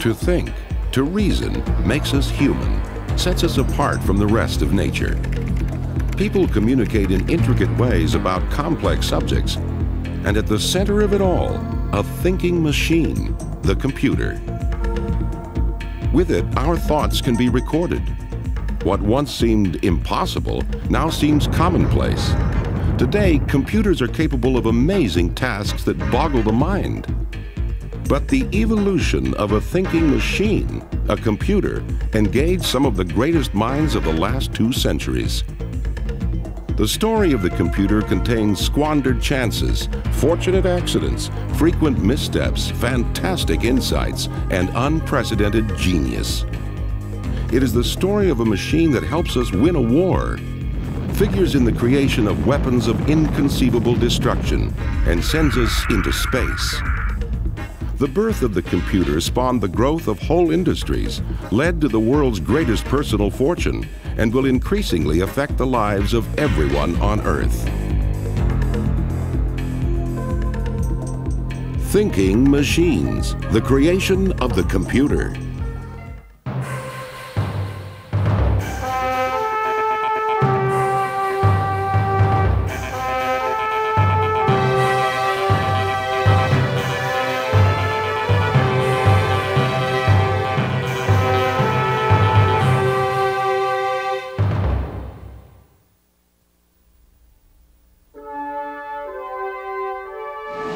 To think, to reason, makes us human, sets us apart from the rest of nature. People communicate in intricate ways about complex subjects, and at the center of it all, a thinking machine, the computer. With it, our thoughts can be recorded. What once seemed impossible now seems commonplace. Today, computers are capable of amazing tasks that boggle the mind. But the evolution of a thinking machine, a computer, engaged some of the greatest minds of the last 2 centuries. The story of the computer contains squandered chances, fortunate accidents, frequent missteps, fantastic insights, and unprecedented genius. It is the story of a machine that helps us win a war, figures in the creation of weapons of inconceivable destruction, and sends us into space. The birth of the computer spawned the growth of whole industries, led to the world's greatest personal fortune, and will increasingly affect the lives of everyone on Earth. Thinking machines, the creation of the computer.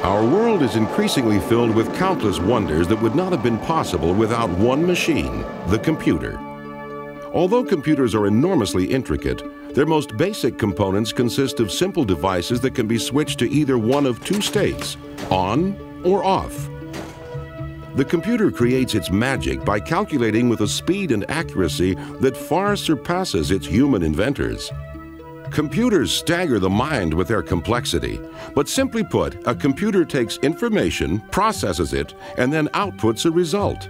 Our world is increasingly filled with countless wonders that would not have been possible without one machine, the computer. Although computers are enormously intricate, their most basic components consist of simple devices that can be switched to either one of 2 states, on or off. The computer creates its magic by calculating with a speed and accuracy that far surpasses its human inventors. Computers stagger the mind with their complexity, but simply put, a computer takes information, processes it, and then outputs a result.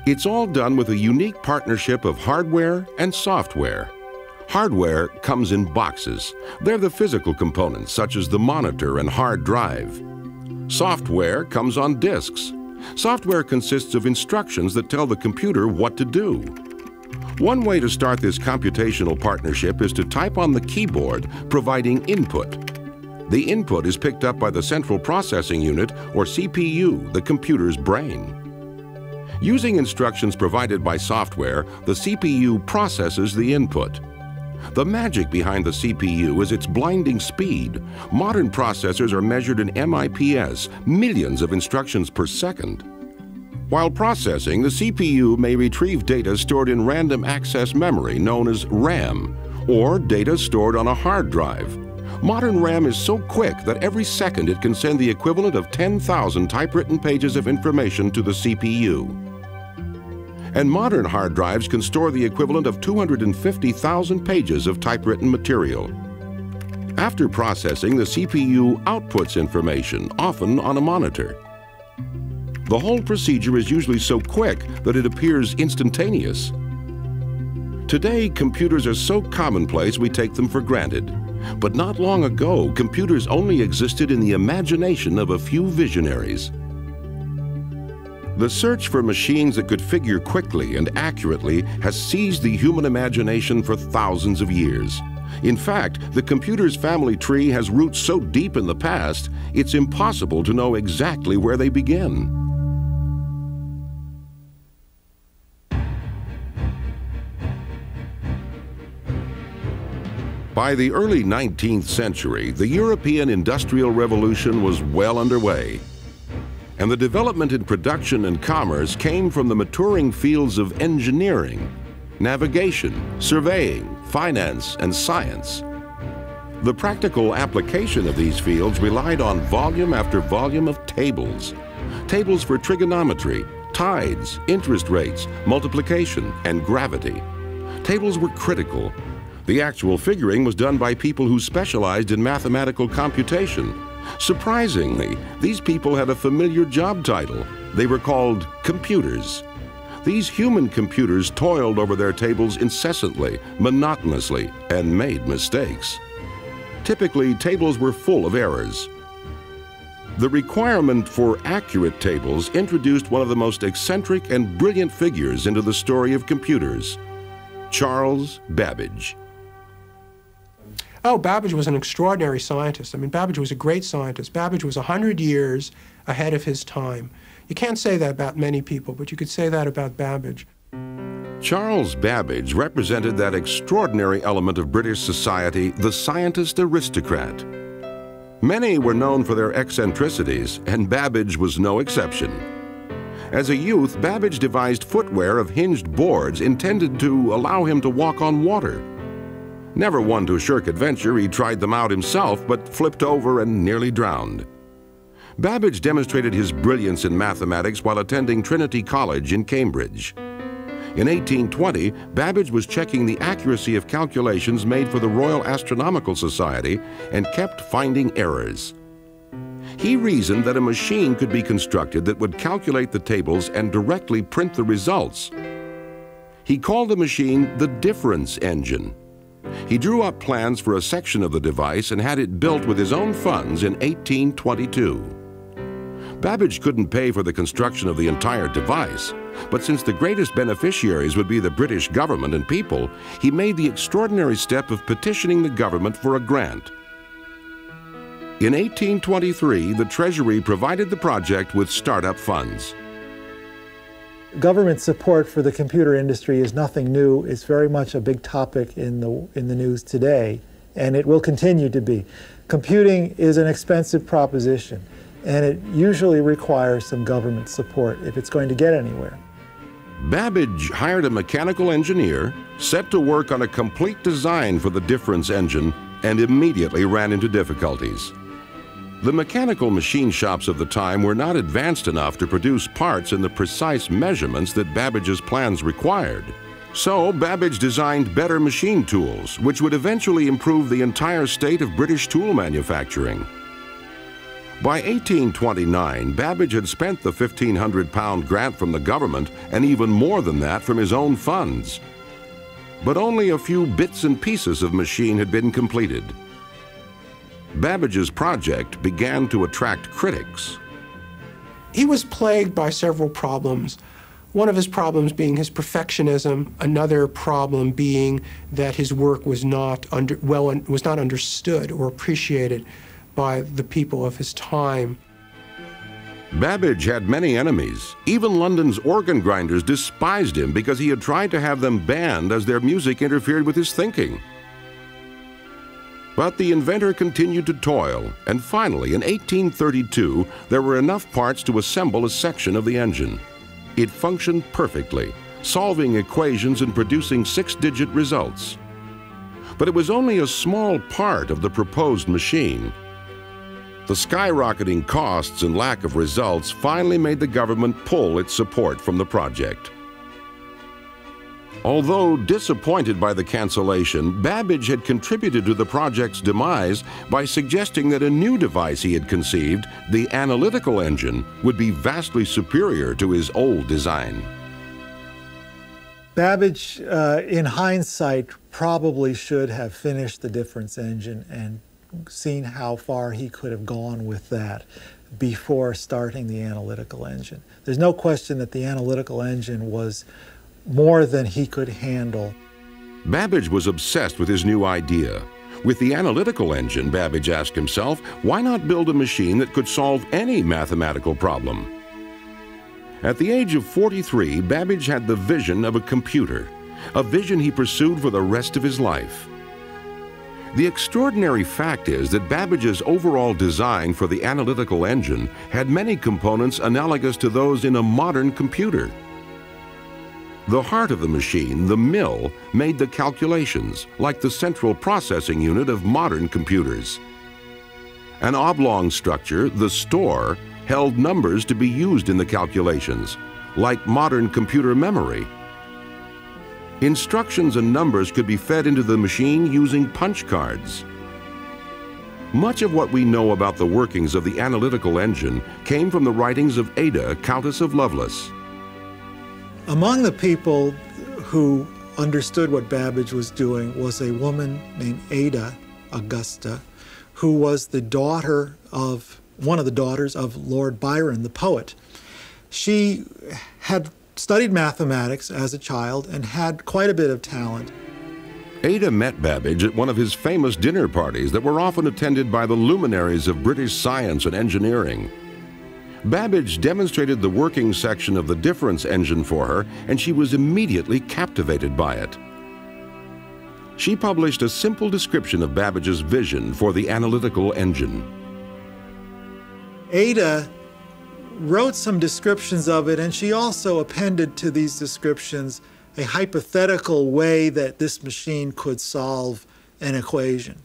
It's all done with a unique partnership of hardware and software. Hardware comes in boxes. They're the physical components, such as the monitor and hard drive. Software comes on disks. Software consists of instructions that tell the computer what to do. One way to start this computational partnership is to type on the keyboard, providing input. The input is picked up by the central processing unit, or CPU, the computer's brain. Using instructions provided by software, the CPU processes the input. The magic behind the CPU is its blinding speed. Modern processors are measured in MIPS, millions of instructions per second. While processing, the CPU may retrieve data stored in random access memory, known as RAM, or data stored on a hard drive. Modern RAM is so quick that every second it can send the equivalent of 10,000 typewritten pages of information to the CPU. And modern hard drives can store the equivalent of 250,000 pages of typewritten material. After processing, the CPU outputs information, often on a monitor. The whole procedure is usually so quick that it appears instantaneous. Today, computers are so commonplace we take them for granted. But not long ago, computers only existed in the imagination of a few visionaries. The search for machines that could figure quickly and accurately has seized the human imagination for thousands of years. In fact, the computer's family tree has roots so deep in the past, it's impossible to know exactly where they begin. By the early 19th century, the European Industrial Revolution was well underway, and the development in production and commerce came from the maturing fields of engineering, navigation, surveying, finance, and science. The practical application of these fields relied on volume after volume of tables. Tables for trigonometry, tides, interest rates, multiplication, and gravity. Tables were critical. The actual figuring was done by people who specialized in mathematical computation. Surprisingly, these people had a familiar job title. They were called computers. These human computers toiled over their tables incessantly, monotonously, and made mistakes. Typically, tables were full of errors. The requirement for accurate tables introduced one of the most eccentric and brilliant figures into the story of computers, Charles Babbage. Oh, Babbage was an extraordinary scientist. I mean, Babbage was a great scientist. Babbage was 100 years ahead of his time. You can't say that about many people, but you could say that about Babbage. Charles Babbage represented that extraordinary element of British society, the scientist aristocrat. Many were known for their eccentricities, and Babbage was no exception. As a youth, Babbage devised footwear of hinged boards intended to allow him to walk on water. Never one to shirk adventure, he tried them out himself, but flipped over and nearly drowned. Babbage demonstrated his brilliance in mathematics while attending Trinity College in Cambridge. In 1820, Babbage was checking the accuracy of calculations made for the Royal Astronomical Society and kept finding errors. He reasoned that a machine could be constructed that would calculate the tables and directly print the results. He called the machine the difference engine. He drew up plans for a section of the device and had it built with his own funds in 1822. Babbage couldn't pay for the construction of the entire device, but since the greatest beneficiaries would be the British government and people, he made the extraordinary step of petitioning the government for a grant. In 1823, the Treasury provided the project with startup funds. Government support for the computer industry is nothing new. It's very much a big topic in the news today, and it will continue to be. Computing is an expensive proposition, and it usually requires some government support if it's going to get anywhere. Babbage hired a mechanical engineer, set to work on a complete design for the difference engine, and immediately ran into difficulties. The mechanical machine shops of the time were not advanced enough to produce parts in the precise measurements that Babbage's plans required. So Babbage designed better machine tools, which would eventually improve the entire state of British tool manufacturing. By 1829, Babbage had spent the £1,500 grant from the government and even more than that from his own funds. But only a few bits and pieces of machine had been completed. Babbage's project began to attract critics. He was plagued by several problems. One of his problems being his perfectionism, another problem being that his work was not understood or appreciated by the people of his time. Babbage had many enemies. Even London's organ grinders despised him because he had tried to have them banned as their music interfered with his thinking. But the inventor continued to toil, and finally, in 1832, there were enough parts to assemble a section of the engine. It functioned perfectly, solving equations and producing 6-digit results. But it was only a small part of the proposed machine. The skyrocketing costs and lack of results finally made the government pull its support from the project. Although disappointed by the cancellation, Babbage had contributed to the project's demise by suggesting that a new device he had conceived, the analytical engine, would be vastly superior to his old design. Babbage, in hindsight, probably should have finished the difference engine and seen how far he could have gone with that before starting the analytical engine. There's no question that the analytical engine was more than he could handle. Babbage was obsessed with his new idea. With the analytical engine, Babbage asked himself, why not build a machine that could solve any mathematical problem? At the age of 43, Babbage had the vision of a computer, a vision he pursued for the rest of his life. The extraordinary fact is that Babbage's overall design for the analytical engine had many components analogous to those in a modern computer. The heart of the machine, the mill, made the calculations, like the central processing unit of modern computers. An oblong structure, the store, held numbers to be used in the calculations, like modern computer memory. Instructions and numbers could be fed into the machine using punch cards. Much of what we know about the workings of the analytical engine came from the writings of Ada, Countess of Lovelace. Among the people who understood what Babbage was doing was a woman named Ada Augusta, who was the daughter of one of the daughters of Lord Byron, the poet. She had studied mathematics as a child and had quite a bit of talent. Ada met Babbage at one of his famous dinner parties that were often attended by the luminaries of British science and engineering. Babbage demonstrated the working section of the difference engine for her, and she was immediately captivated by it. She published a simple description of Babbage's vision for the analytical engine. Ada wrote some descriptions of it, and she also appended to these descriptions a hypothetical way that this machine could solve an equation.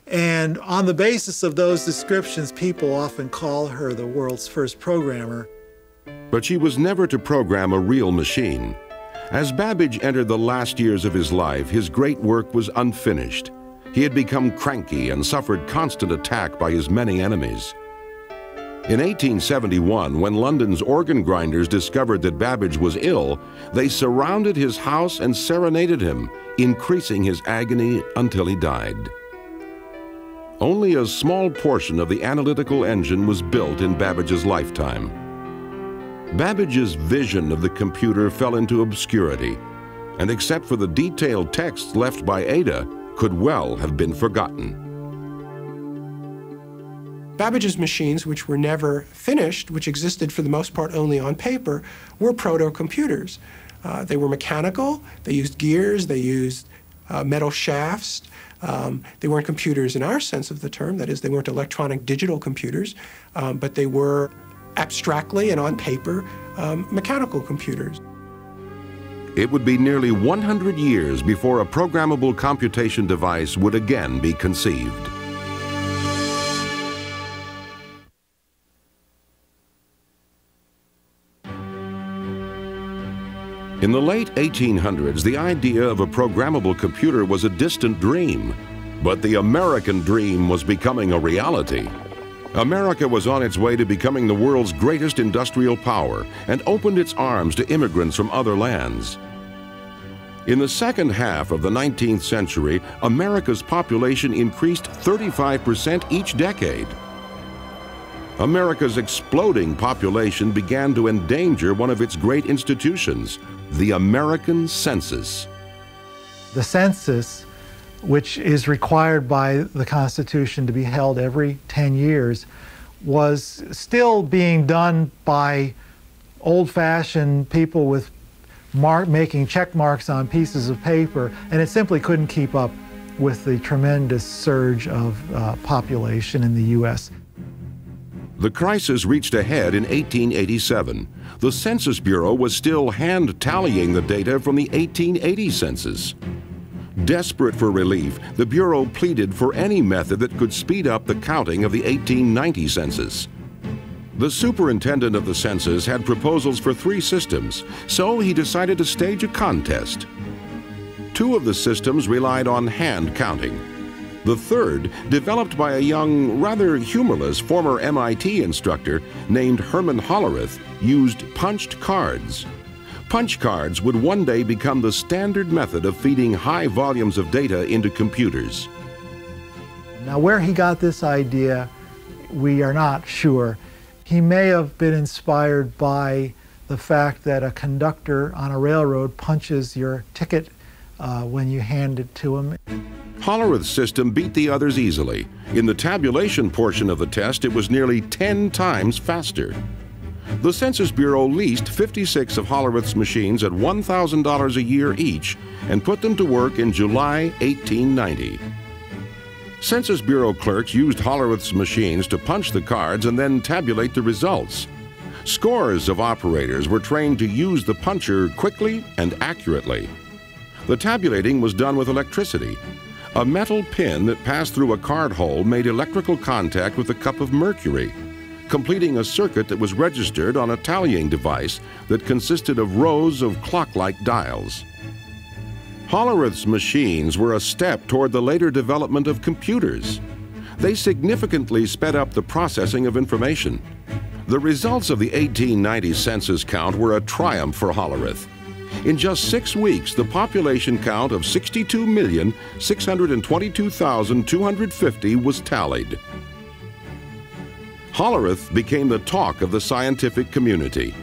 And on the basis of those descriptions, people often call her the world's first programmer. But she was never to program a real machine. As Babbage entered the last years of his life, his great work was unfinished. He had become cranky and suffered constant attack by his many enemies. In 1871, when London's organ grinders discovered that Babbage was ill, they surrounded his house and serenaded him, increasing his agony until he died. Only a small portion of the analytical engine was built in Babbage's lifetime. Babbage's vision of the computer fell into obscurity, and except for the detailed texts left by Ada, could well have been forgotten. Babbage's machines, which were never finished, which existed for the most part only on paper, were proto-computers. They were mechanical, they used gears, they used metal shafts. They weren't computers in our sense of the term, that is, they weren't electronic digital computers, but they were abstractly and on paper mechanical computers. It would be nearly 100 years before a programmable computation device would again be conceived. In the late 1800s, the idea of a programmable computer was a distant dream, but the American dream was becoming a reality. America was on its way to becoming the world's greatest industrial power and opened its arms to immigrants from other lands. In the second half of the 19th century, America's population increased 35% each decade. America's exploding population began to endanger one of its great institutions, the American census. The census, which is required by the Constitution to be held every 10 years, was still being done by old-fashioned people with making check marks on pieces of paper, and it simply couldn't keep up with the tremendous surge of population in the U.S. The crisis reached a head in 1887. The Census Bureau was still hand-tallying the data from the 1880 census. Desperate for relief, the Bureau pleaded for any method that could speed up the counting of the 1890 census. The superintendent of the census had proposals for 3 systems, so he decided to stage a contest. 2 of the systems relied on hand counting. The third, developed by a young, rather humorless former MIT instructor named Herman Hollerith, used punched cards. Punch cards would one day become the standard method of feeding high volumes of data into computers. Now, where he got this idea, we are not sure. He may have been inspired by the fact that a conductor on a railroad punches your ticket when you hand it to him. Hollerith's system beat the others easily. In the tabulation portion of the test, it was nearly 10 times faster. The Census Bureau leased 56 of Hollerith's machines at $1,000 a year each and put them to work in July 1890. Census Bureau clerks used Hollerith's machines to punch the cards and then tabulate the results. Scores of operators were trained to use the puncher quickly and accurately. The tabulating was done with electricity. A metal pin that passed through a card hole made electrical contact with a cup of mercury, completing a circuit that was registered on a tallying device that consisted of rows of clock-like dials. Hollerith's machines were a step toward the later development of computers. They significantly sped up the processing of information. The results of the 1890 census count were a triumph for Hollerith. In just 6 weeks, the population count of 62,622,250 was tallied. Hollerith became the talk of the scientific community.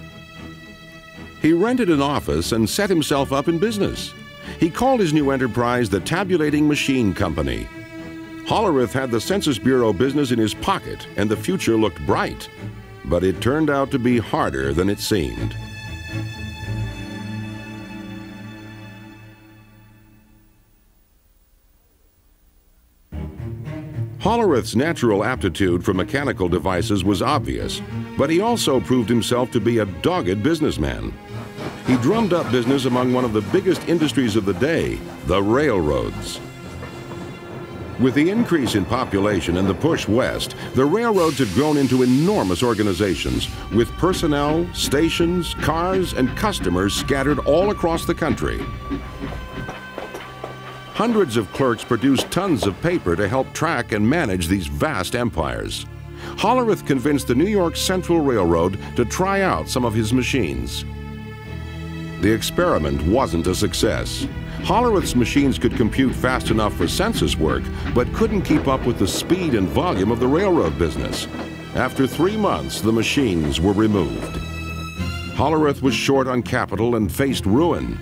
He rented an office and set himself up in business. He called his new enterprise the Tabulating Machine Company. Hollerith had the Census Bureau business in his pocket, and the future looked bright. But it turned out to be harder than it seemed. Hollerith's natural aptitude for mechanical devices was obvious, but he also proved himself to be a dogged businessman. He drummed up business among one of the biggest industries of the day, the railroads. With the increase in population and the push west, the railroads had grown into enormous organizations with personnel, stations, cars, and customers scattered all across the country. Hundreds of clerks produced tons of paper to help track and manage these vast empires. Hollerith convinced the New York Central Railroad to try out some of his machines. The experiment wasn't a success. Hollerith's machines could compute fast enough for census work, but couldn't keep up with the speed and volume of the railroad business. After 3 months, the machines were removed. Hollerith was short on capital and faced ruin.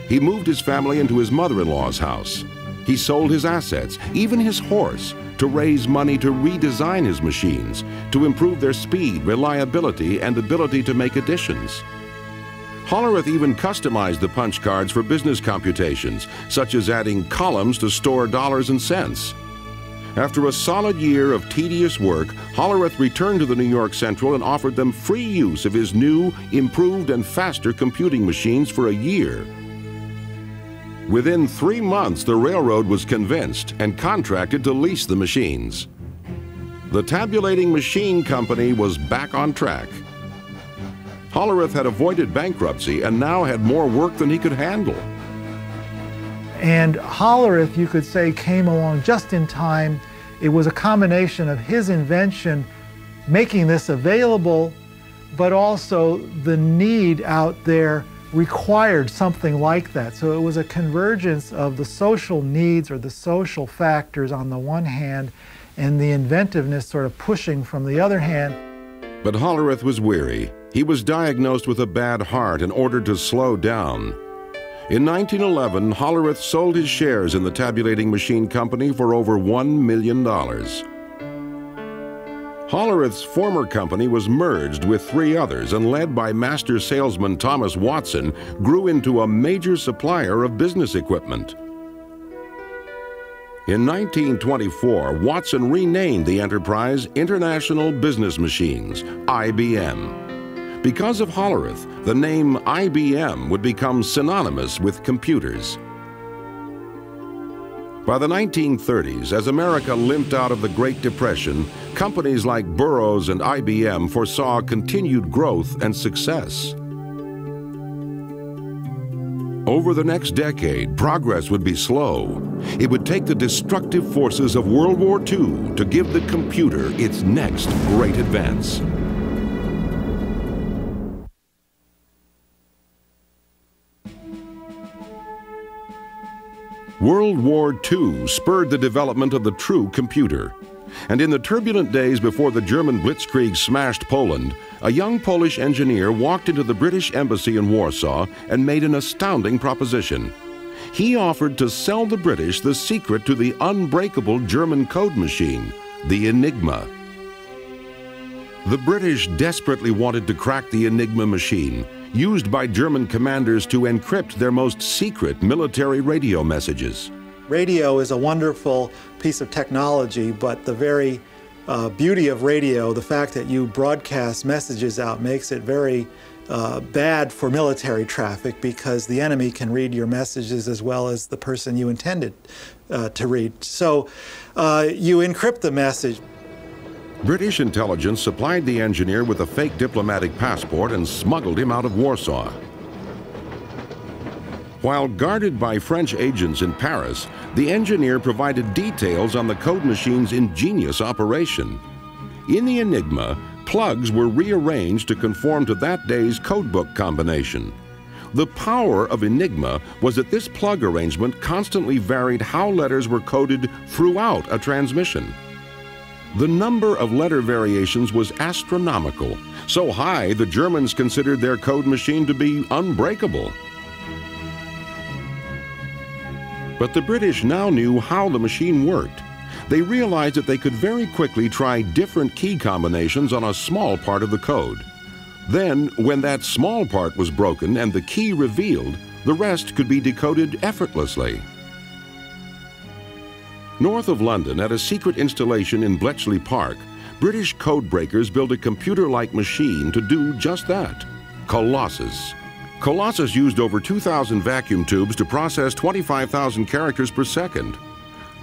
He moved his family into his mother-in-law's house. He sold his assets, even his horse, to raise money to redesign his machines, to improve their speed, reliability, and ability to make additions. Hollerith even customized the punch cards for business computations, such as adding columns to store dollars and cents. After a solid year of tedious work, Hollerith returned to the New York Central and offered them free use of his new, improved, and faster computing machines for a year. Within 3 months, the railroad was convinced and contracted to lease the machines. The Tabulating Machine Company was back on track. Hollerith had avoided bankruptcy and now had more work than he could handle. And Hollerith, you could say, came along just in time. It was a combination of his invention making this available, but also the need out there required something like that. So it was a convergence of the social needs or the social factors on the one hand, and the inventiveness sort of pushing from the other hand. But Hollerith was weary. He was diagnosed with a bad heart and ordered to slow down. In 1911, Hollerith sold his shares in the Tabulating Machine Company for over $1 million. Hollerith's former company was merged with 3 others and, led by master salesman Thomas Watson, grew into a major supplier of business equipment. In 1924, Watson renamed the enterprise International Business Machines, IBM. Because of Hollerith, the name IBM would become synonymous with computers. By the 1930s, as America limped out of the Great Depression, companies like Burroughs and IBM foresaw continued growth and success. Over the next decade, progress would be slow. It would take the destructive forces of World War II to give the computer its next great advance. World War II spurred the development of the true computer. And in the turbulent days before the German blitzkrieg smashed Poland, a young Polish engineer walked into the British embassy in Warsaw and made an astounding proposition. He offered to sell the British the secret to the unbreakable German code machine, the Enigma. The British desperately wanted to crack the Enigma machine, used by German commanders to encrypt their most secret military radio messages. Radio is a wonderful piece of technology, but the very beauty of radio, the fact that you broadcast messages out, makes it very bad for military traffic, because the enemy can read your messages as well as the person you intended to read. So you encrypt the message. British intelligence supplied the engineer with a fake diplomatic passport and smuggled him out of Warsaw. While guarded by French agents in Paris, the engineer provided details on the code machine's ingenious operation. In the Enigma, plugs were rearranged to conform to that day's codebook combination. The power of Enigma was that this plug arrangement constantly varied how letters were coded throughout a transmission. The number of letter variations was astronomical, so high the Germans considered their code machine to be unbreakable. But the British now knew how the machine worked. They realized that they could very quickly try different key combinations on a small part of the code. Then, when that small part was broken and the key revealed, the rest could be decoded effortlessly. North of London, at a secret installation in Bletchley Park, British codebreakers built a computer-like machine to do just that. Colossus. Colossus used over 2,000 vacuum tubes to process 25,000 characters per second.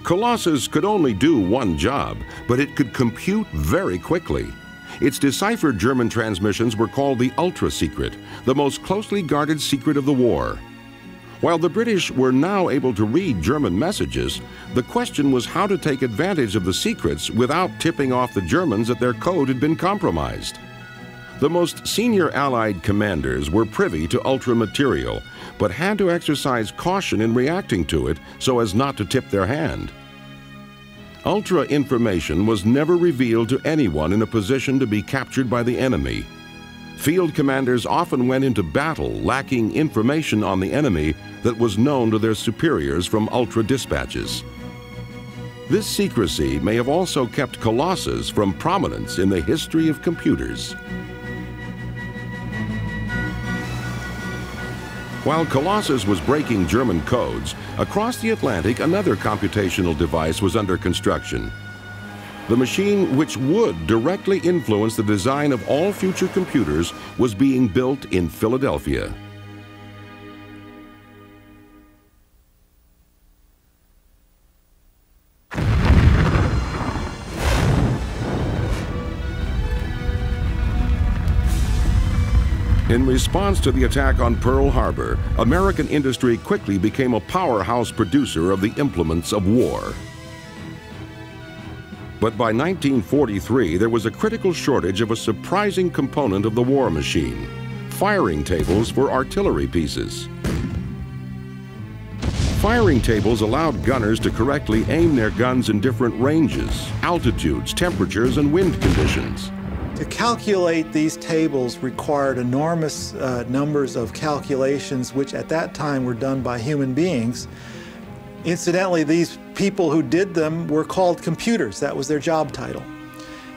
Colossus could only do one job, but it could compute very quickly. Its deciphered German transmissions were called the Ultra Secret, the most closely guarded secret of the war. While the British were now able to read German messages, the question was how to take advantage of the secrets without tipping off the Germans that their code had been compromised. The most senior Allied commanders were privy to Ultra material, but had to exercise caution in reacting to it so as not to tip their hand. Ultra information was never revealed to anyone in a position to be captured by the enemy. Field commanders often went into battle lacking information on the enemy that was known to their superiors from Ultra dispatches. This secrecy may have also kept Colossus from prominence in the history of computers. While Colossus was breaking German codes, across the Atlantic another computational device was under construction. The machine which would directly influence the design of all future computers was being built in Philadelphia. In response to the attack on Pearl Harbor, American industry quickly became a powerhouse producer of the implements of war. But by 1943, there was a critical shortage of a surprising component of the war machine: firing tables for artillery pieces. Firing tables allowed gunners to correctly aim their guns in different ranges, altitudes, temperatures, and wind conditions. To calculate these tables required enormous numbers of calculations, which at that time were done by human beings. Incidentally, these people who did them were called computers. That was their job title.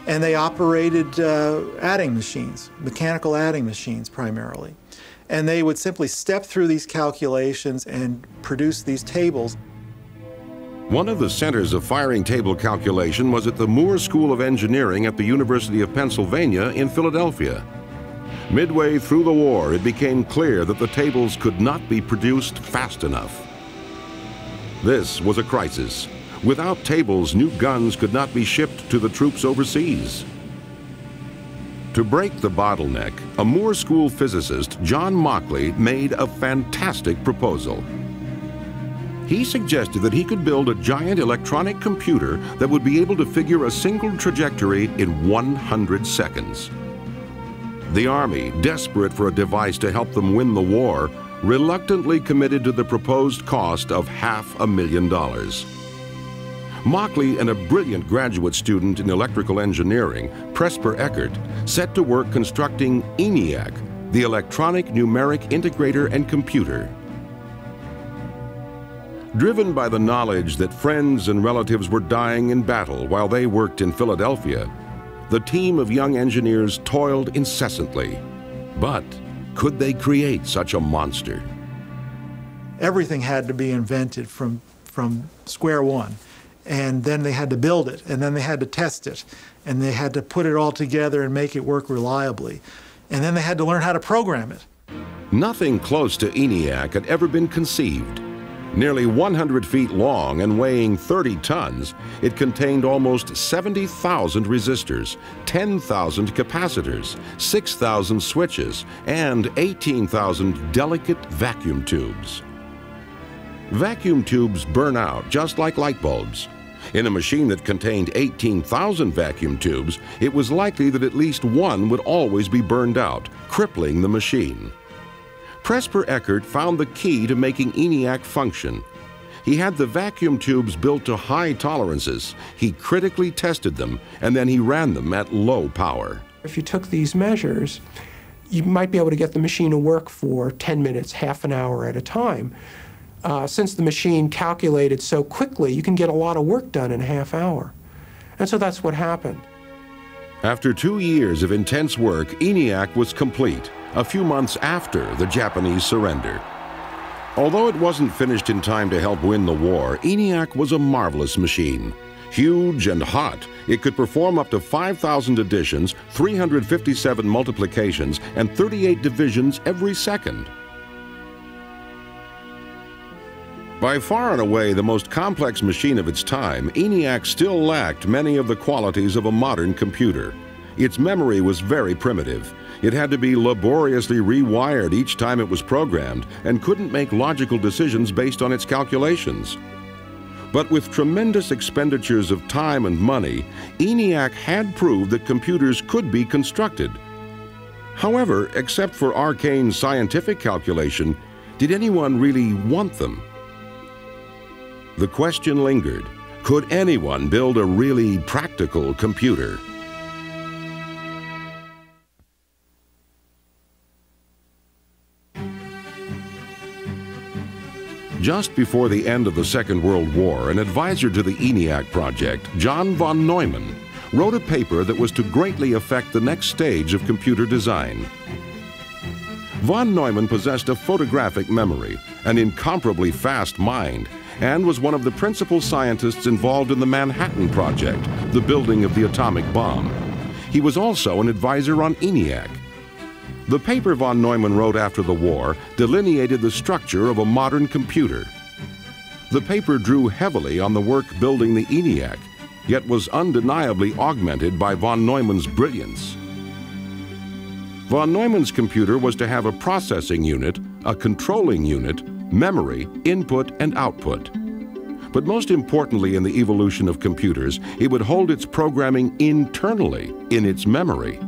And they operated adding machines, mechanical adding machines primarily. And they would simply step through these calculations and produce these tables. One of the centers of firing table calculation was at the Moore School of Engineering at the University of Pennsylvania in Philadelphia. Midway through the war, it became clear that the tables could not be produced fast enough. This was a crisis. Without tables, new guns could not be shipped to the troops overseas. To break the bottleneck, a Moore School physicist, John Mauchly, made a fantastic proposal. He suggested that he could build a giant electronic computer that would be able to figure a single trajectory in 100 seconds. The Army, desperate for a device to help them win the war, reluctantly committed to the proposed cost of $500,000. Mauchly and a brilliant graduate student in electrical engineering, Presper Eckert, set to work constructing ENIAC, the Electronic Numeric Integrator and Computer. Driven by the knowledge that friends and relatives were dying in battle while they worked in Philadelphia, the team of young engineers toiled incessantly. But could they create such a monster? Everything had to be invented from square one. And then they had to build it, and then they had to test it, and they had to put it all together and make it work reliably. And then they had to learn how to program it. Nothing close to ENIAC had ever been conceived. Nearly 100 feet long and weighing 30 tons, it contained almost 70,000 resistors, 10,000 capacitors, 6,000 switches, and 18,000 delicate vacuum tubes. Vacuum tubes burn out just like light bulbs. In a machine that contained 18,000 vacuum tubes, it was likely that at least one would always be burned out, crippling the machine. Presper Eckert found the key to making ENIAC function. He had the vacuum tubes built to high tolerances. He critically tested them, and then he ran them at low power. If you took these measures, you might be able to get the machine to work for 10 minutes, half an hour at a time. Since the machine calculated so quickly, you can get a lot of work done in a half hour. And so that's what happened. After 2 years of intense work, ENIAC was complete, a few months after the Japanese surrender. Although it wasn't finished in time to help win the war, ENIAC was a marvelous machine. Huge and hot, it could perform up to 5,000 additions, 357 multiplications, and 38 divisions every second. By far and away the most complex machine of its time, ENIAC still lacked many of the qualities of a modern computer. Its memory was very primitive. It had to be laboriously rewired each time it was programmed and couldn't make logical decisions based on its calculations. But with tremendous expenditures of time and money, ENIAC had proved that computers could be constructed. However, except for arcane scientific calculation, did anyone really want them? The question lingered, could anyone build a really practical computer? Just before the end of the Second World War, an advisor to the ENIAC project, John von Neumann, wrote a paper that was to greatly affect the next stage of computer design. Von Neumann possessed a photographic memory, an incomparably fast mind, and was one of the principal scientists involved in the Manhattan Project, the building of the atomic bomb. He was also an advisor on ENIAC. The paper von Neumann wrote after the war delineated the structure of a modern computer. The paper drew heavily on the work building the ENIAC, yet was undeniably augmented by von Neumann's brilliance. Von Neumann's computer was to have a processing unit, a controlling unit, memory, input, and output. But most importantly in the evolution of computers, it would hold its programming internally in its memory.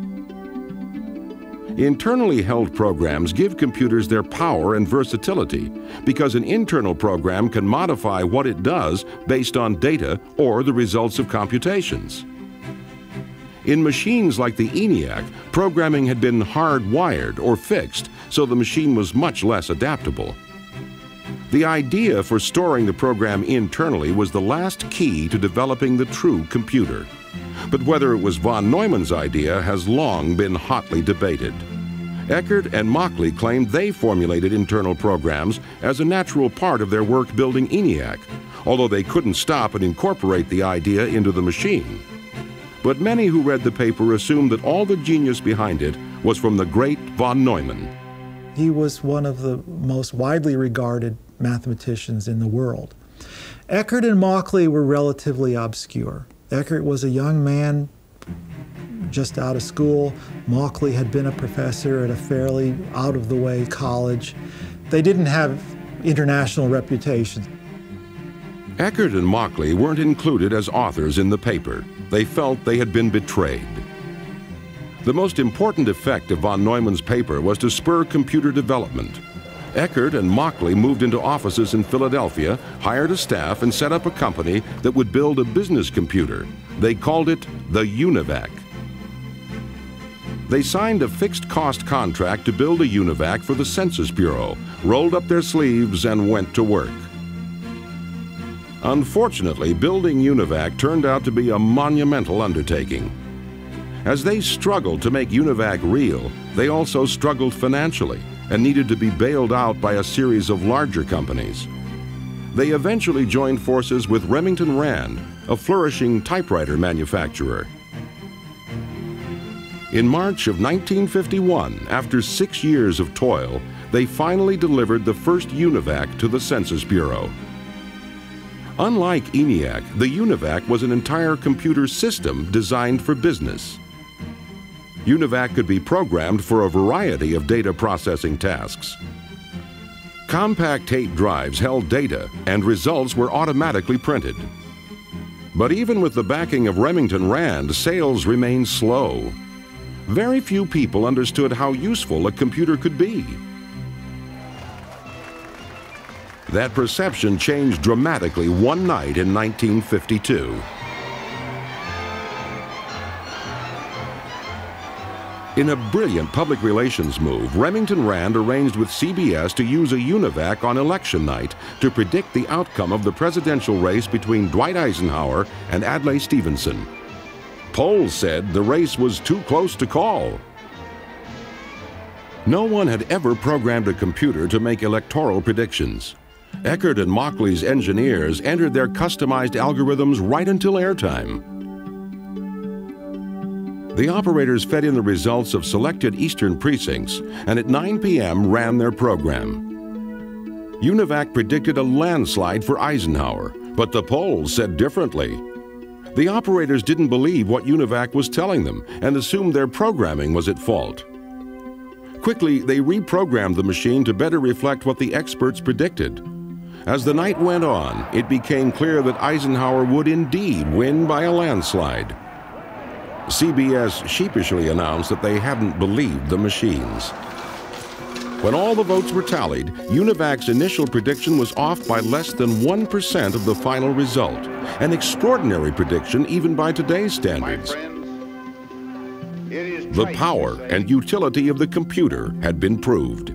Internally held programs give computers their power and versatility because an internal program can modify what it does based on data or the results of computations. In machines like the ENIAC, programming had been hardwired or fixed, so the machine was much less adaptable. The idea for storing the program internally was the last key to developing the true computer. But whether it was von Neumann's idea has long been hotly debated. Eckert and Mauchly claimed they formulated internal programs as a natural part of their work building ENIAC, although they couldn't stop and incorporate the idea into the machine. But many who read the paper assumed that all the genius behind it was from the great von Neumann. He was one of the most widely regarded mathematicians in the world. Eckert and Mauchly were relatively obscure. Eckert was a young man just out of school. Mauchly had been a professor at a fairly out-of-the-way college. They didn't have international reputations. Eckert and Mauchly weren't included as authors in the paper. They felt they had been betrayed. The most important effect of von Neumann's paper was to spur computer development. Eckert and Mauchly moved into offices in Philadelphia, hired a staff, and set up a company that would build a business computer. They called it the UNIVAC. They signed a fixed-cost contract to build a UNIVAC for the Census Bureau, rolled up their sleeves, and went to work. Unfortunately, building UNIVAC turned out to be a monumental undertaking. As they struggled to make UNIVAC real, they also struggled financially and needed to be bailed out by a series of larger companies. They eventually joined forces with Remington Rand, a flourishing typewriter manufacturer. In March of 1951, after 6 years of toil, they finally delivered the first UNIVAC to the Census Bureau. Unlike ENIAC, the UNIVAC was an entire computer system designed for business. UNIVAC could be programmed for a variety of data processing tasks. Compact tape drives held data, and results were automatically printed. But even with the backing of Remington Rand, sales remained slow. Very few people understood how useful a computer could be. That perception changed dramatically one night in 1952. In a brilliant public relations move, Remington Rand arranged with CBS to use a UNIVAC on election night to predict the outcome of the presidential race between Dwight Eisenhower and Adlai Stevenson. Polls said the race was too close to call. No one had ever programmed a computer to make electoral predictions. Eckert and Mauchly's engineers entered their customized algorithms right until airtime. The operators fed in the results of selected eastern precincts and at 9 p.m. ran their program. UNIVAC predicted a landslide for Eisenhower, but the polls said differently. The operators didn't believe what UNIVAC was telling them and assumed their programming was at fault. Quickly, they reprogrammed the machine to better reflect what the experts predicted. As the night went on, it became clear that Eisenhower would indeed win by a landslide. CBS sheepishly announced that they hadn't believed the machines. When all the votes were tallied, UNIVAC's initial prediction was off by less than 1% of the final result, an extraordinary prediction even by today's standards. The power and utility of the computer had been proved.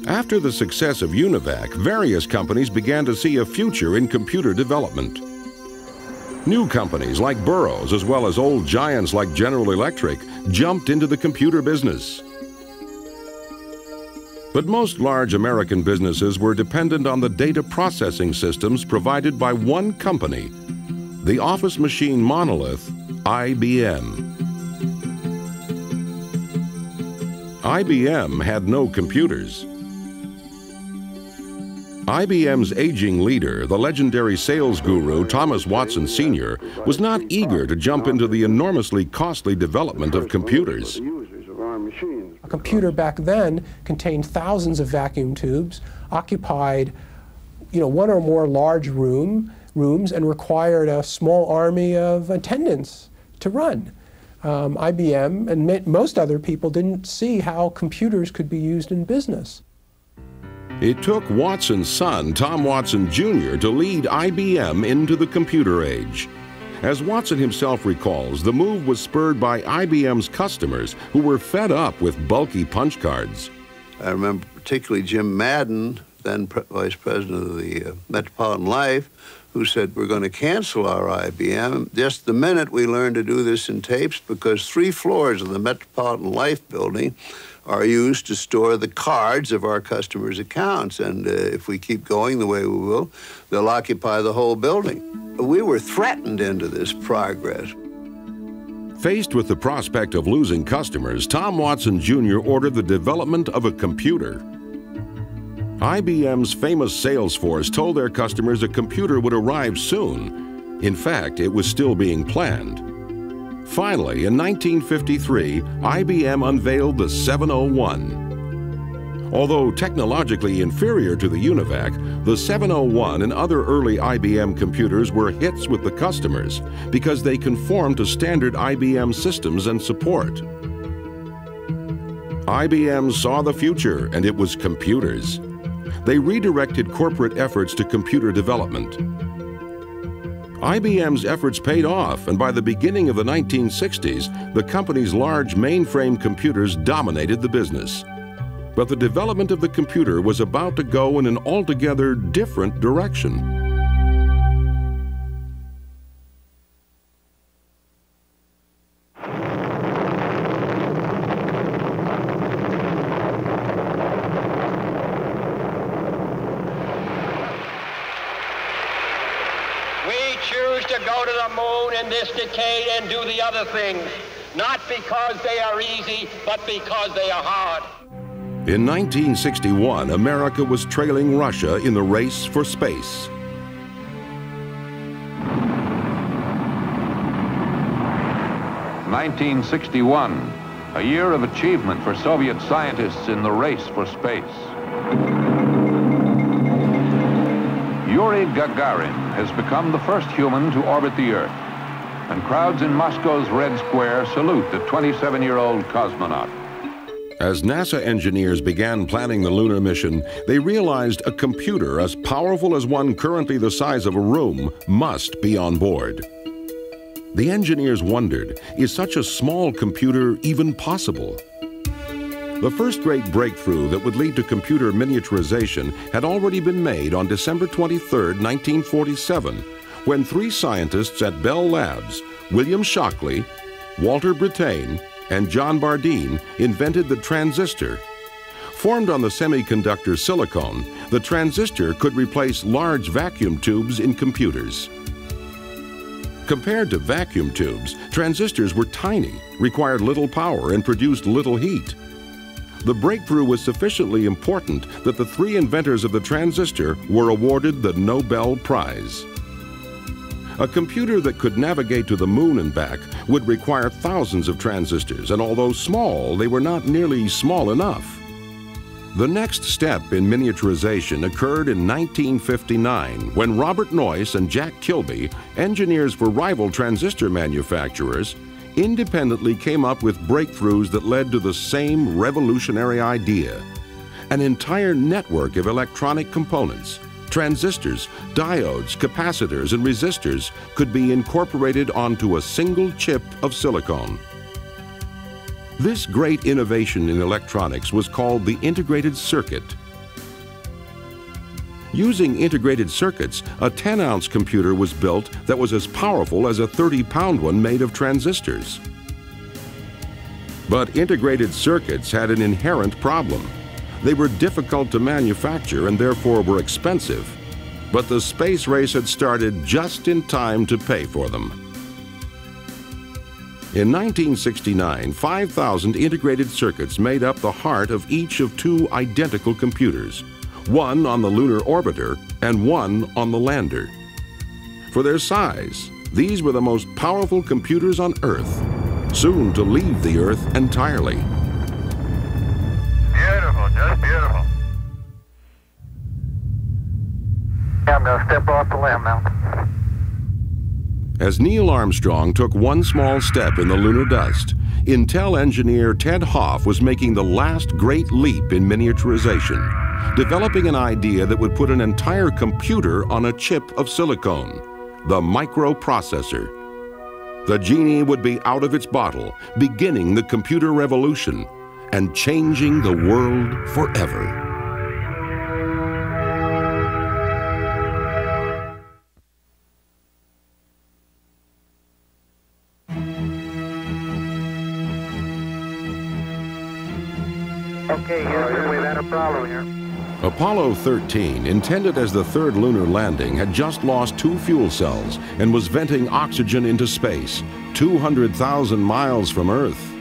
After the success of UNIVAC, various companies began to see a future in computer development. New companies like Burroughs, as well as old giants like General Electric, jumped into the computer business. But most large American businesses were dependent on the data processing systems provided by one company, the office machine monolith, IBM. IBM had no computers. IBM's aging leader, the legendary sales guru Thomas Watson Sr., was not eager to jump into the enormously costly development of computers. A computer back then contained thousands of vacuum tubes, occupied one or more large rooms, and required a small army of attendants to run. IBM and most other people didn't see how computers could be used in business. It took Watson's son, Tom Watson Jr., to lead IBM into the computer age. As Watson himself recalls, the move was spurred by IBM's customers who were fed up with bulky punch cards. I remember particularly Jim Madden, then vice president of the Metropolitan Life, who said, we're going to cancel our IBM just the minute we learn to do this in tapes, because 3 floors of the Metropolitan Life building are used to store the cards of our customers' accounts. And if we keep going the way we will, they'll occupy the whole building. We were threatened into this progress. Faced with the prospect of losing customers, Tom Watson Jr. ordered the development of a computer. IBM's famous sales force told their customers a computer would arrive soon. In fact, it was still being planned. Finally, in 1953, IBM unveiled the 701. Although technologically inferior to the UNIVAC, the 701 and other early IBM computers were hits with the customers because they conformed to standard IBM systems and support. IBM saw the future, and it was computers. They redirected corporate efforts to computer development. IBM's efforts paid off, and by the beginning of the 1960s, the company's large mainframe computers dominated the business. But the development of the computer was about to go in an altogether different direction. In this decade and do the other things, not because they are easy, but because they are hard. In 1961, America was trailing Russia in the race for space. (1961), a year of achievement for Soviet scientists in the race for space. Yuri Gagarin has become the first human to orbit the Earth. and crowds in Moscow's Red Square salute the 27-year-old cosmonaut. As NASA engineers began planning the lunar mission, they realized a computer as powerful as one currently the size of a room must be on board. The engineers wondered, is such a small computer even possible? The first great breakthrough that would lead to computer miniaturization had already been made on December 23, 1947, when three scientists at Bell Labs, William Shockley, Walter Brattain, and John Bardeen, invented the transistor. Formed on the semiconductor silicon, the transistor could replace large vacuum tubes in computers. Compared to vacuum tubes, transistors were tiny, required little power, and produced little heat. The breakthrough was sufficiently important that the three inventors of the transistor were awarded the Nobel Prize. A computer that could navigate to the moon and back would require thousands of transistors, and although small, they were not nearly small enough. The next step in miniaturization occurred in 1959 when Robert Noyce and Jack Kilby, engineers for rival transistor manufacturers, independently came up with breakthroughs that led to the same revolutionary idea. An entire network of electronic components, transistors, diodes, capacitors, and resistors could be incorporated onto a single chip of silicon. This great innovation in electronics was called the integrated circuit. Using integrated circuits, a 10-ounce computer was built that was as powerful as a 30-pound one made of transistors. But integrated circuits had an inherent problem. They were difficult to manufacture and therefore were expensive. But the space race had started just in time to pay for them. In 1969, 5,000 integrated circuits made up the heart of each of two identical computers, one on the lunar orbiter and one on the lander. For their size, these were the most powerful computers on Earth, soon to leave the Earth entirely. Beautiful, just beautiful. Yeah, I'm going to step off the limb now. As Neil Armstrong took one small step in the lunar dust, Intel engineer Ted Hoff was making the last great leap in miniaturization, developing an idea that would put an entire computer on a chip of silicon, the microprocessor. The genie would be out of its bottle, beginning the computer revolution and changing the world forever. Okay, here we've had a problem here. Apollo 13, intended as the third lunar landing, had just lost 2 fuel cells and was venting oxygen into space, 200,000 miles from Earth.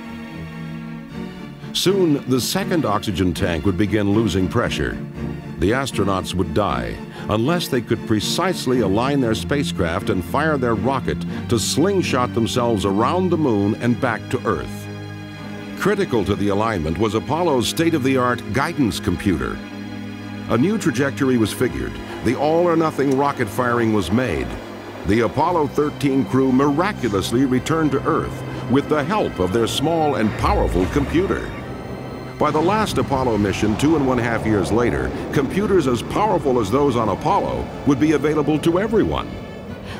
Soon, the second oxygen tank would begin losing pressure. The astronauts would die unless they could precisely align their spacecraft and fire their rocket to slingshot themselves around the moon and back to Earth. Critical to the alignment was Apollo's state-of-the-art guidance computer. A new trajectory was figured. The all-or-nothing rocket firing was made. The Apollo 13 crew miraculously returned to Earth with the help of their small and powerful computer. By the last Apollo mission 2.5 years later, computers as powerful as those on Apollo would be available to everyone.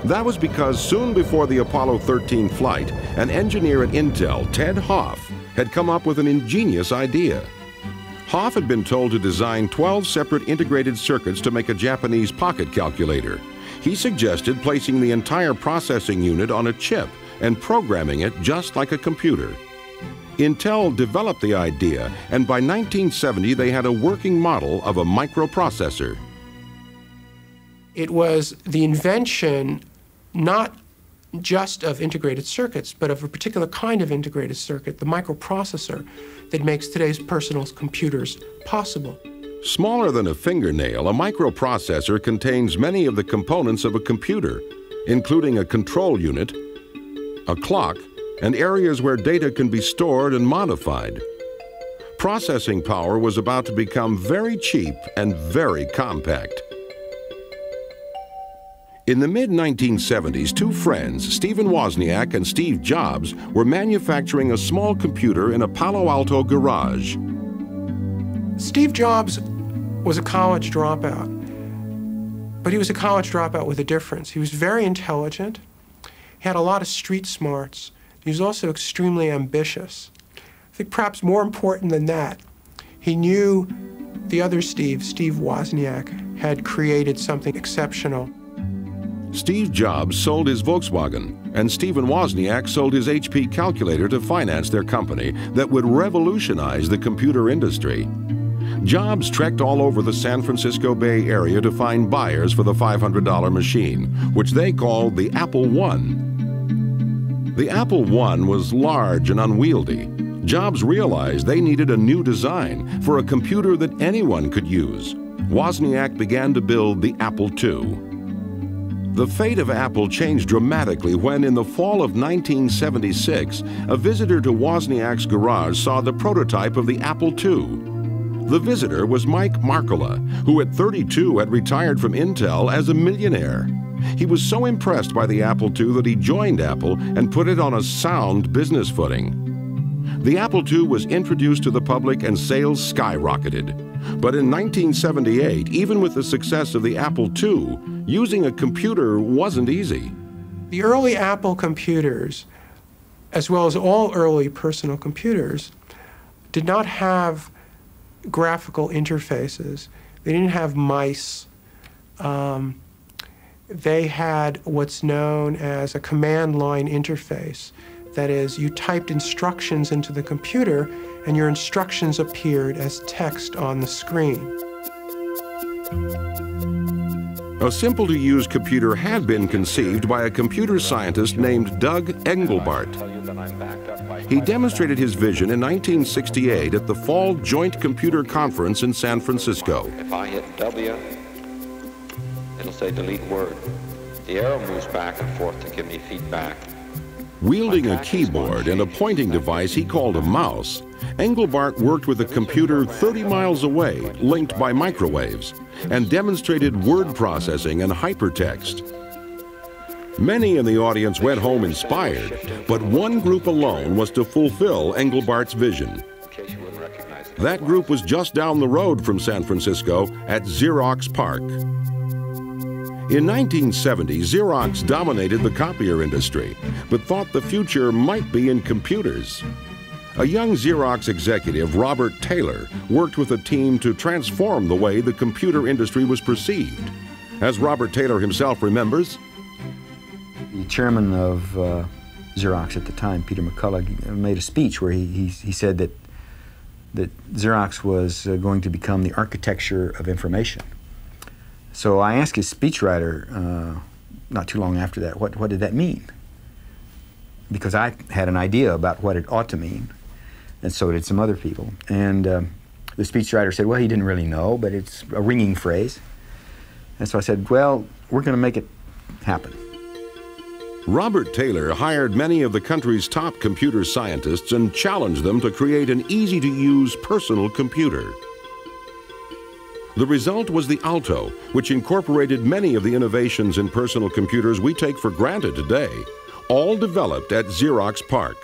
That was because soon before the Apollo 13 flight, an engineer at Intel, Ted Hoff, had come up with an ingenious idea. Hoff had been told to design 12 separate integrated circuits to make a Japanese pocket calculator. He suggested placing the entire processing unit on a chip and programming it just like a computer. Intel developed the idea, and by 1970 they had a working model of a microprocessor. It was the invention not just of integrated circuits, but of a particular kind of integrated circuit, the microprocessor, that makes today's personal computers possible. Smaller than a fingernail, a microprocessor contains many of the components of a computer, including a control unit, a clock, and areas where data can be stored and modified. Processing power was about to become very cheap and very compact. In the mid-1970s, two friends, Stephen Wozniak and Steve Jobs, were manufacturing a small computer in a Palo Alto garage. Steve Jobs was a college dropout, but he was a college dropout with a difference. He was very intelligent, he had a lot of street smarts, he was also extremely ambitious. I think perhaps more important than that, he knew the other Steve Wozniak, had created something exceptional. Steve Jobs sold his Volkswagen, and Stephen Wozniak sold his HP calculator to finance their company that would revolutionize the computer industry. Jobs trekked all over the San Francisco Bay Area to find buyers for the $500 machine, which they called the Apple I. The Apple I was large and unwieldy. Jobs realized they needed a new design for a computer that anyone could use. Wozniak began to build the Apple II. The fate of Apple changed dramatically when, in the fall of 1976, a visitor to Wozniak's garage saw the prototype of the Apple II. The visitor was Mike Markkula, who at 32 had retired from Intel as a millionaire. He was so impressed by the Apple II that he joined Apple and put it on a sound business footing. The Apple II was introduced to the public and sales skyrocketed. But in 1978, even with the success of the Apple II, using a computer wasn't easy. The early Apple computers, as well as all early personal computers, did not have graphical interfaces. They didn't have mice. They had what's known as a command line interface. That is, you typed instructions into the computer and your instructions appeared as text on the screen. A simple-to-use computer had been conceived by a computer scientist named Doug Engelbart. He demonstrated his vision in 1968 at the Fall Joint Computer Conference in San Francisco. If I hit W, it'll say delete word. The arrow moves back and forth to give me feedback. Wielding a keyboard and a pointing device he called a mouse, Engelbart worked with a computer 30 miles away, linked by microwaves, and demonstrated word processing and hypertext. Many in the audience went home inspired, but one group alone was to fulfill Engelbart's vision. That group was just down the road from San Francisco at Xerox PARC. In 1970, Xerox dominated the copier industry, but thought the future might be in computers. A young Xerox executive, Robert Taylor, worked with a team to transform the way the computer industry was perceived. As Robert Taylor himself remembers, the chairman of Xerox at the time, Peter McCullough, made a speech where he said that Xerox was going to become the architecture of information. So I asked his speechwriter not too long after that, what did that mean? Because I had an idea about what it ought to mean, and so did some other people. And the speechwriter said, well, he didn't really know, but it's a ringing phrase. And so I said, well, we're going to make it happen. Robert Taylor hired many of the country's top computer scientists and challenged them to create an easy-to-use personal computer. The result was the Alto, which incorporated many of the innovations in personal computers we take for granted today, all developed at Xerox PARC.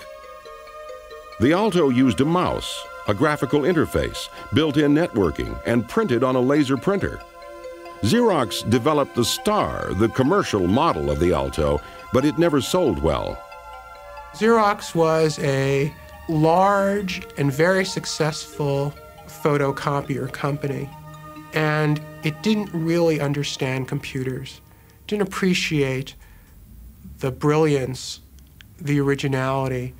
The Alto used a mouse, a graphical interface, built-in networking, and printed on a laser printer. Xerox developed the Star, the commercial model of the Alto, but it never sold well. Xerox was a large and very successful photocopier company, and it didn't really understand computers, didn't appreciate the brilliance, the originality,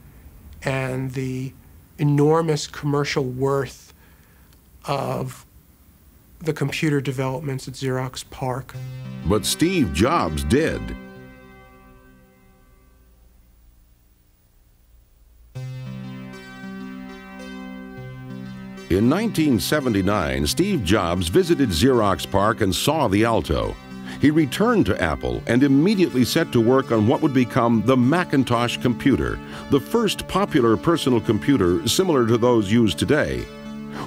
and the enormous commercial worth of the computer developments at Xerox PARC. But Steve Jobs did. In 1979, Steve Jobs visited Xerox PARC and saw the Alto. He returned to Apple and immediately set to work on what would become the Macintosh computer, the first popular personal computer similar to those used today.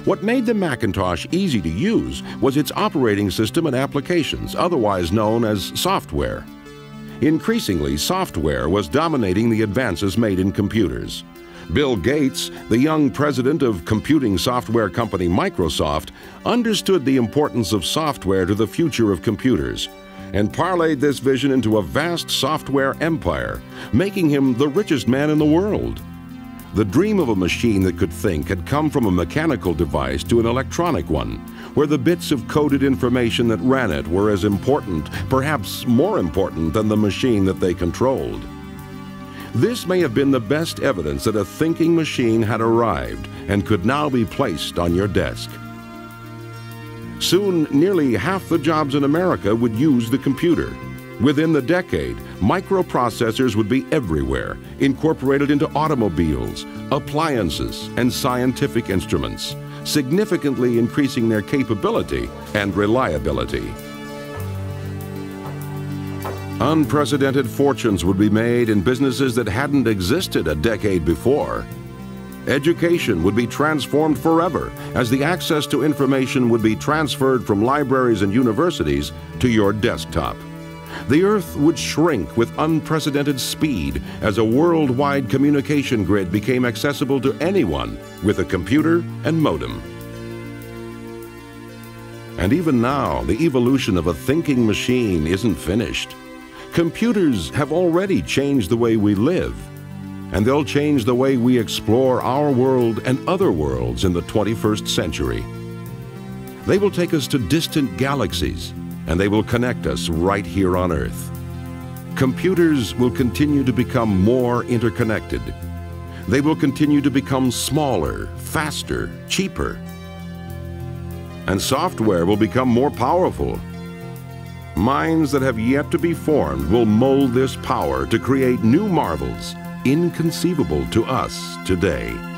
What made the Macintosh easy to use was its operating system and applications, otherwise known as software. Increasingly, software was dominating the advances made in computers. Bill Gates, the young president of computing software company Microsoft, understood the importance of software to the future of computers and parlayed this vision into a vast software empire, making him the richest man in the world. The dream of a machine that could think had come from a mechanical device to an electronic one, where the bits of coded information that ran it were as important, perhaps more important, than the machine that they controlled. This may have been the best evidence that a thinking machine had arrived and could now be placed on your desk. Soon, nearly half the jobs in America would use the computer. Within the decade, microprocessors would be everywhere, incorporated into automobiles, appliances, and scientific instruments, significantly increasing their capability and reliability. Unprecedented fortunes would be made in businesses that hadn't existed a decade before. Education would be transformed forever, as the access to information would be transferred from libraries and universities to your desktop. The Earth would shrink with unprecedented speed as a worldwide communication grid became accessible to anyone with a computer and modem. And even now, the evolution of a thinking machine isn't finished. Computers have already changed the way we live, and they'll change the way we explore our world and other worlds in the 21st century. They will take us to distant galaxies, and they will connect us right here on Earth. Computers will continue to become more interconnected. They will continue to become smaller, faster, cheaper. And software will become more powerful. Minds that have yet to be formed will mold this power to create new marvels inconceivable to us today.